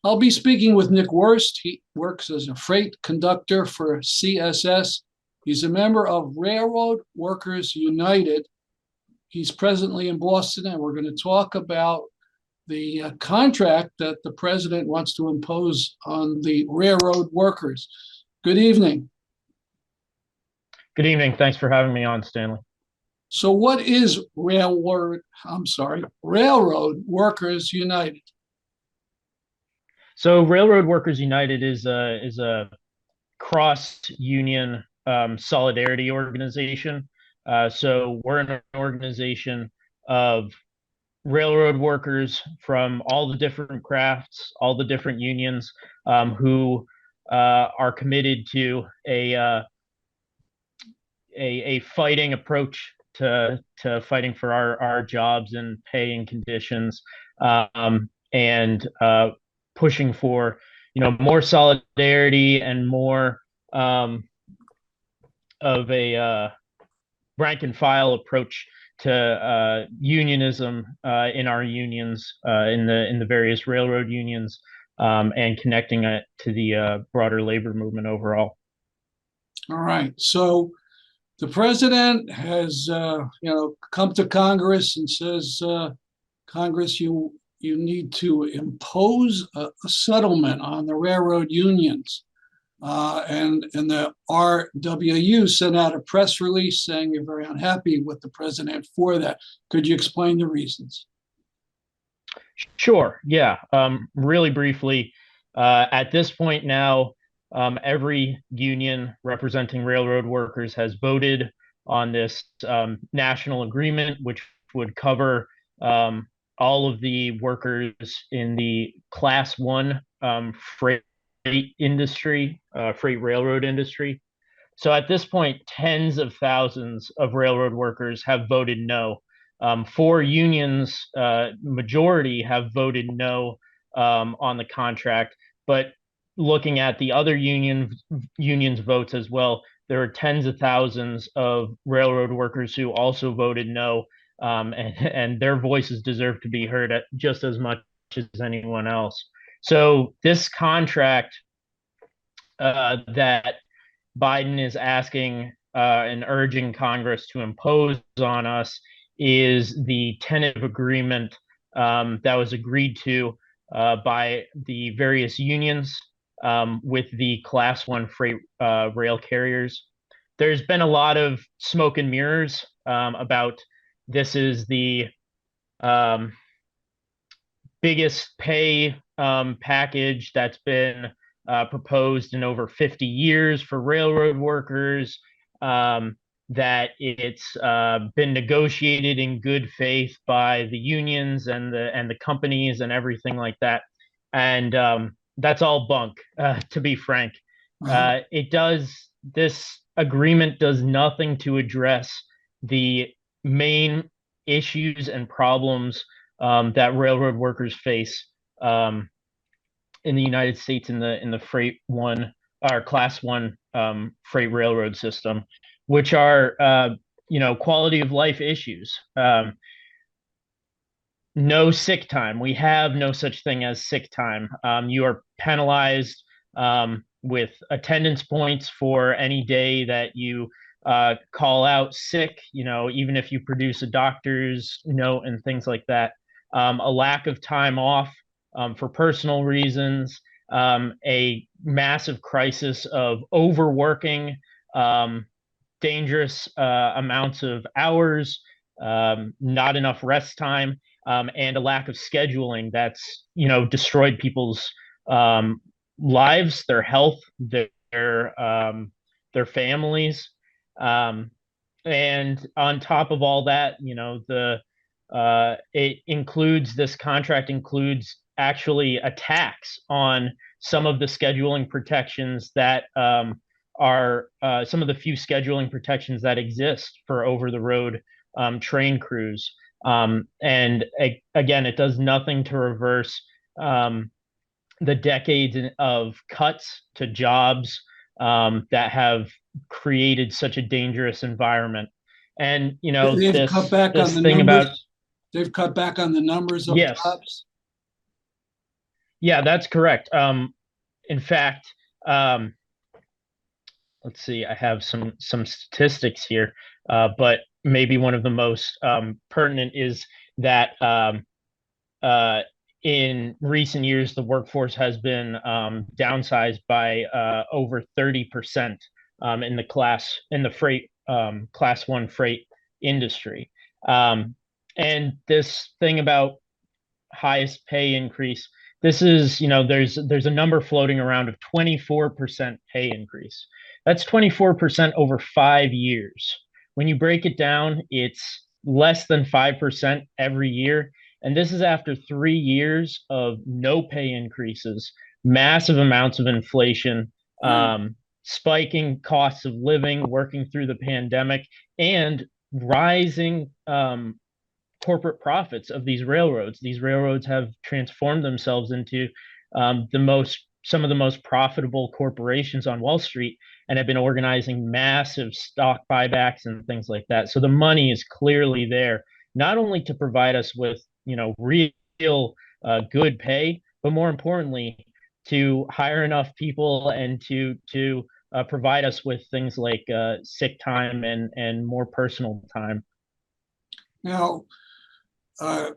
I'll be speaking with Nick Wurst. He works as a freight conductor for CSS. He's a member of Railroad Workers United. He's presently in Boston, and we're going to talk about the contract that the president wants to impose on the railroad workers. Good evening. Good evening. Thanks for having me on, Stanley. So what is Railroad Workers United? So Railroad Workers United is a cross-union solidarity organization. So we're an organization of railroad workers from all the different crafts, all the different unions, who are committed to a fighting approach to fighting for our jobs and pay and conditions, and pushing for more solidarity and more of a rank and file approach to unionism in our unions, in the various railroad unions, and connecting it to the broader labor movement overall. All right. So the president has, come to Congress and says, Congress, you need to impose a settlement on the railroad unions. And the RWU sent out a press release saying you're very unhappy with the president for that. Could you explain the reasons? Sure. Yeah. Really briefly, at this point now, every union representing railroad workers has voted on this national agreement, which would cover all of the workers in the Class 1 freight industry, freight railroad industry. So at this point, tens of thousands of railroad workers have voted no. Four unions, majority, have voted no on the contract, but looking at the other unions votes as well, there are tens of thousands of railroad workers who also voted no, and their voices deserve to be heard just as much as anyone else. So this contract that Biden is asking and urging Congress to impose on us is the tentative agreement that was agreed to by the various unions with the Class 1 freight rail carriers. There's been a lot of smoke and mirrors about this is the biggest pay package that's been proposed in over 50 years for railroad workers, that it's been negotiated in good faith by the unions and the companies and everything like that. And that's all bunk, to be frank. This agreement does nothing to address the main issues and problems that railroad workers face in the United States in the freight one or Class 1 freight railroad system, which are quality of life issues. No sick time. We have no such thing as sick time. You are penalized with attendance points for any day that you call out sick, even if you produce a doctor's note and things like that. A lack of time off for personal reasons, a massive crisis of overworking, dangerous amounts of hours, not enough rest time, and a lack of scheduling that's destroyed people's lives, their health, their families, and on top of all that, this contract includes actually attacks on some of the scheduling protections that are some of the few scheduling protections that exist for over-the-road train crews. And again, it does nothing to reverse the decades of cuts to jobs that have created such a dangerous environment. And they've cut back on this the thing numbers. about They've cut back on the numbers of yes, jobs. Yeah, that's correct. In fact, um, let's see, I have some statistics here, but maybe one of the most pertinent is that uh, in recent years, the workforce has been downsized by over 30% in the freight class one freight industry. Um, and this thing about highest pay increase, this is, there's a number floating around of 24% pay increase. That's 24% over 5 years. When you break it down, it's less than 5% every year. And this is after 3 years of no pay increases, massive amounts of inflation, Right. spiking costs of living, working through the pandemic, and rising corporate profits of these railroads. These railroads have transformed themselves into some of the most profitable corporations on Wall Street and have been organizing massive stock buybacks and things like that. So the money is clearly there, not only to provide us with real good pay, but more importantly, to hire enough people and to provide us with things like sick time and more personal time. Now, uh,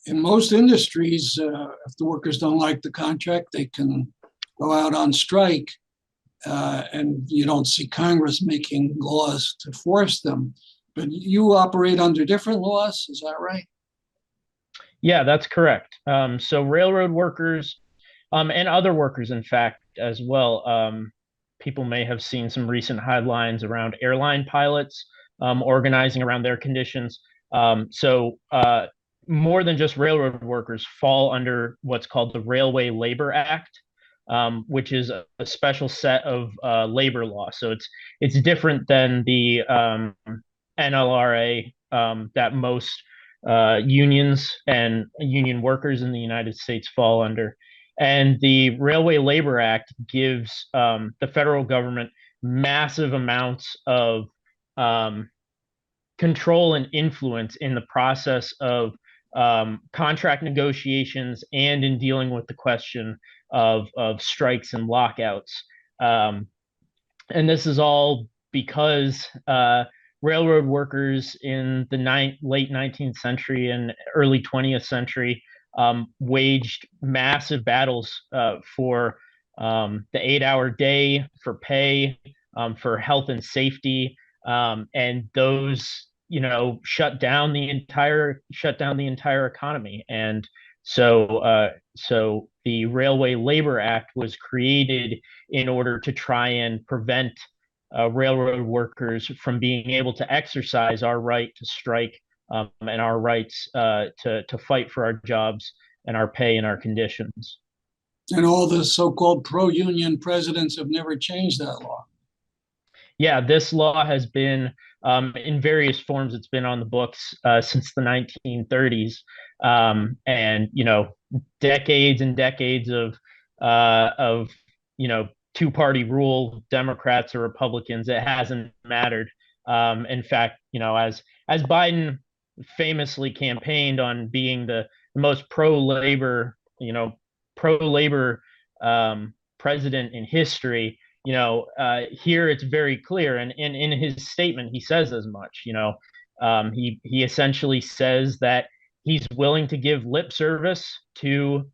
in most industries, if the workers don't like the contract, they can go out on strike, and you don't see Congress making laws to force them. But you operate under different laws, is that right? Yeah, that's correct. So railroad workers, and other workers, in fact, as well. People may have seen some recent headlines around airline pilots organizing around their conditions. So more than just railroad workers fall under what's called the Railway Labor Act, which is a special set of labor law. So it's different than the NLRA that most unions and union workers in the United States fall under. And the Railway Labor Act gives the federal government massive amounts of um, control and influence in the process of contract negotiations and in dealing with the question of strikes and lockouts. Um, and this is all because railroad workers in the late 19th century and early 20th century waged massive battles for the 8-hour day, for pay, for health and safety, and those shut down the entire economy. And so the Railway Labor Act was created in order to try and prevent railroad workers from being able to exercise our right to strike, and our rights to fight for our jobs and our pay and our conditions. And all the so-called pro-union presidents have never changed that law. Yeah, this law has been in various forms. It's been on the books since the 1930s, and decades and decades of two-party rule, Democrats or Republicans. It hasn't mattered. In fact, as Biden famously campaigned on being the most pro-labor, pro-labor president in history. Here it's very clear, and in his statement he says as much. He essentially says that he's willing to give lip service to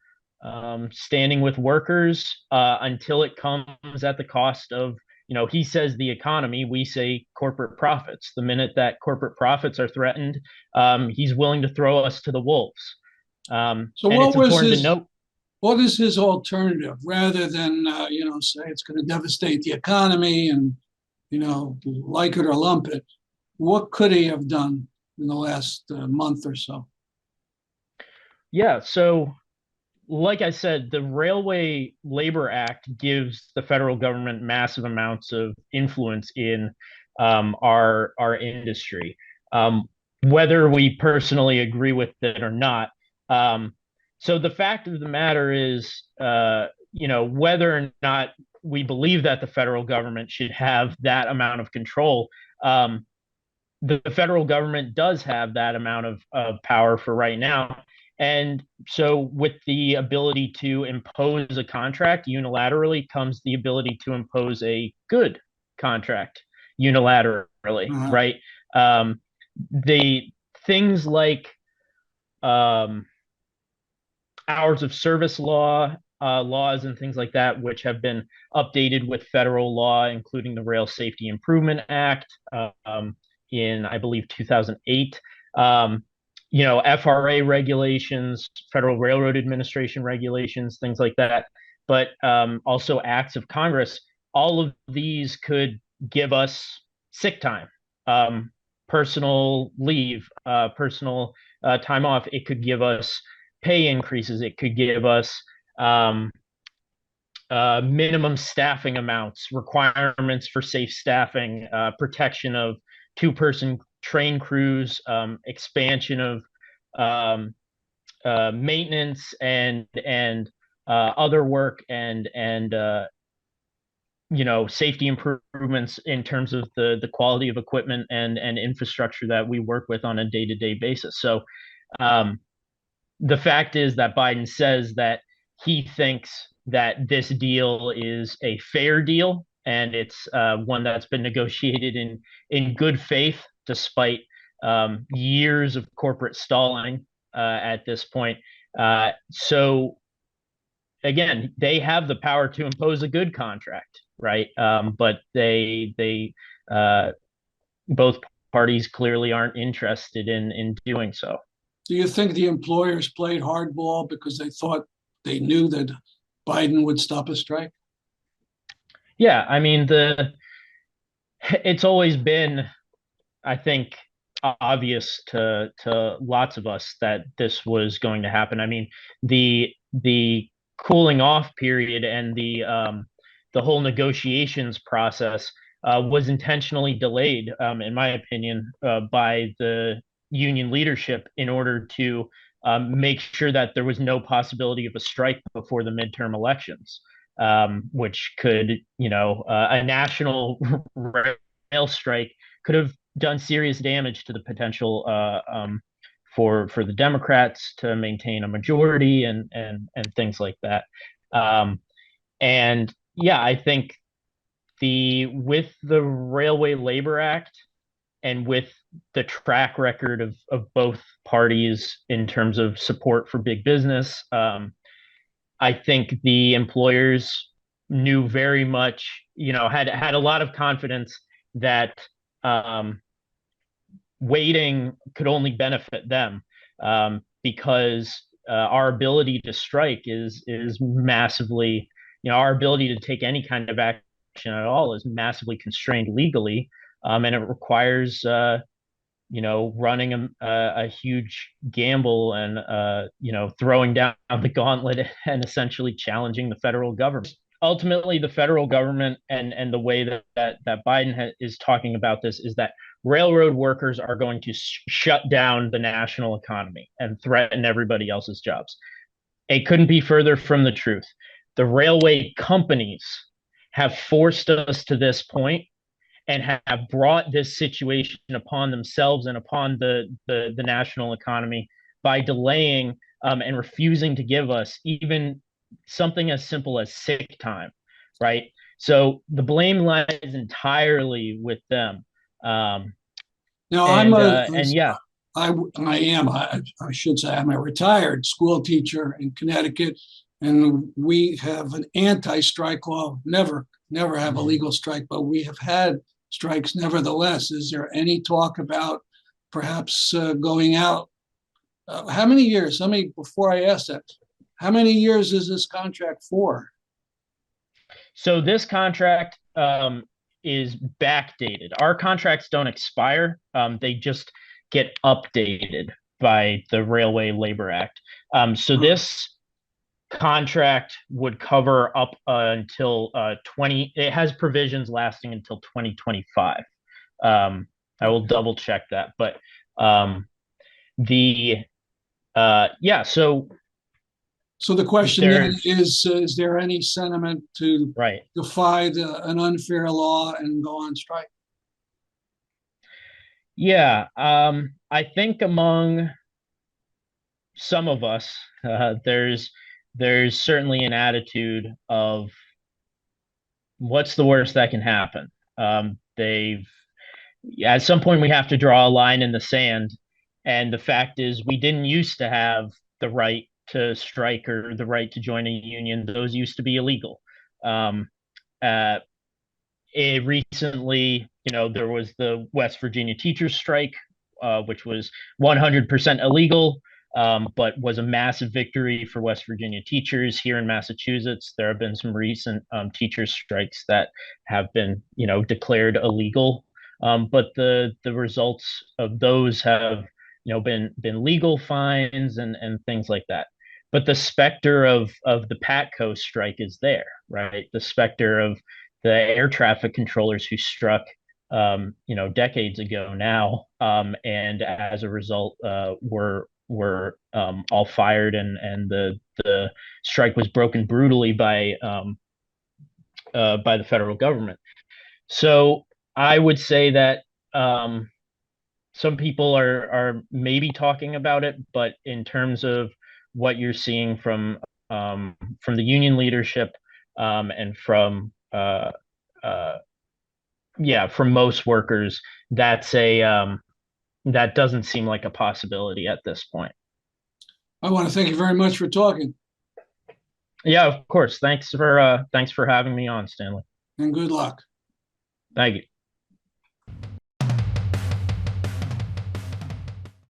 standing with workers until it comes at the cost of, he says the economy, we say corporate profits. The minute that corporate profits are threatened, he's willing to throw us to the wolves. So And it's important to note. what is his alternative rather than, say it's going to devastate the economy and, like it or lump it? What could he have done in the last month or so? Yeah, so like I said, the Railway Labor Act gives the federal government massive amounts of influence in our industry. Whether we personally agree with it or not. So the fact of the matter is, whether or not we believe that the federal government should have that amount of control, the federal government does have that amount of power for right now. And so with the ability to impose a contract unilaterally comes the ability to impose a good contract unilaterally, Uh, right? Um, the things like um, hours of service laws and things like that, which have been updated with federal law, including the Rail Safety Improvement Act in, I believe, 2008. FRA regulations, Federal Railroad Administration regulations, things like that, but also acts of Congress. All of these could give us sick time, personal leave, personal time off. It could give us pay increases. It could give us um, minimum staffing amounts, requirements for safe staffing, protection of two-person train crews, expansion of um, maintenance and other work and safety improvements in terms of the quality of equipment and infrastructure that we work with on a day-to-day basis. So um, the fact is that Biden says that he thinks that this deal is a fair deal and it's one that's been negotiated in good faith, despite years of corporate stalling at this point. So again, they have the power to impose a good contract, right? But they both parties clearly aren't interested in doing so. do you think the employers played hardball because they thought they knew that Biden would stop a strike? Yeah, I mean the it's always been, I think, obvious to lots of us that this was going to happen. I mean, the cooling off period and the whole negotiations process was intentionally delayed, in my opinion, by the union leadership in order to make sure that there was no possibility of a strike before the midterm elections, which could, a national rail strike could have done serious damage to the potential for the Democrats to maintain a majority and things like that. Um, and yeah, I think the with the Railway Labor Act and with the track record of both parties in terms of support for big business, I think the employers knew very much, had a lot of confidence that um, waiting could only benefit them, because our ability to strike is massively, our ability to take any kind of action at all is massively constrained legally, and it requires running a huge gamble and throwing down the gauntlet and essentially challenging the federal government. Ultimately, the federal government and the way that Biden is talking about this is that railroad workers are going to shut down the national economy and threaten everybody else's jobs. It couldn't be further from the truth. The railway companies have forced us to this point and have brought this situation upon themselves and upon the national economy by delaying and refusing to give us even something as simple as sick time, right? So the blame lies entirely with them. Um, Now, and yeah, I should say, I'm a retired school teacher in Connecticut, and we have an anti-strike law. Never have a legal strike, but we have had strikes nevertheless. Is there any talk about perhaps going out? How many years? Before I ask that, how many years is this contract for? so this contract is backdated. Our contracts don't expire; they just get updated by the Railway Labor Act. So Uh, this contract would cover up until 20. It has provisions lasting until 2025. I will double check that, but the yeah. So So the question then there's is there any sentiment to right. defy an unfair law and go on strike? Yeah, I think among some of us, there's certainly an attitude of what's the worst that can happen. They've At some point we have to draw a line in the sand, and the fact is we didn't used to have the right to strike or the right to join a union. Those used to be illegal. Um, uh, Recently, there was the West Virginia teachers strike, which was 100% illegal, but was a massive victory for West Virginia teachers. Here in Massachusetts, there have been some recent teachers strikes that have been, declared illegal. But the results of those have, been legal fines and things like that. But the specter of the Patco strike is there, right? The specter of the air traffic controllers who struck, decades ago now, and as a result, were all fired, and the strike was broken brutally by the federal government. So I would say that some people are maybe talking about it, but in terms of what you're seeing from the union leadership, and from most workers, that doesn't seem like a possibility at this point. I want to thank you very much for talking, Yeah, of course. Thanks for having me on, Stanley. and good luck. Thank you.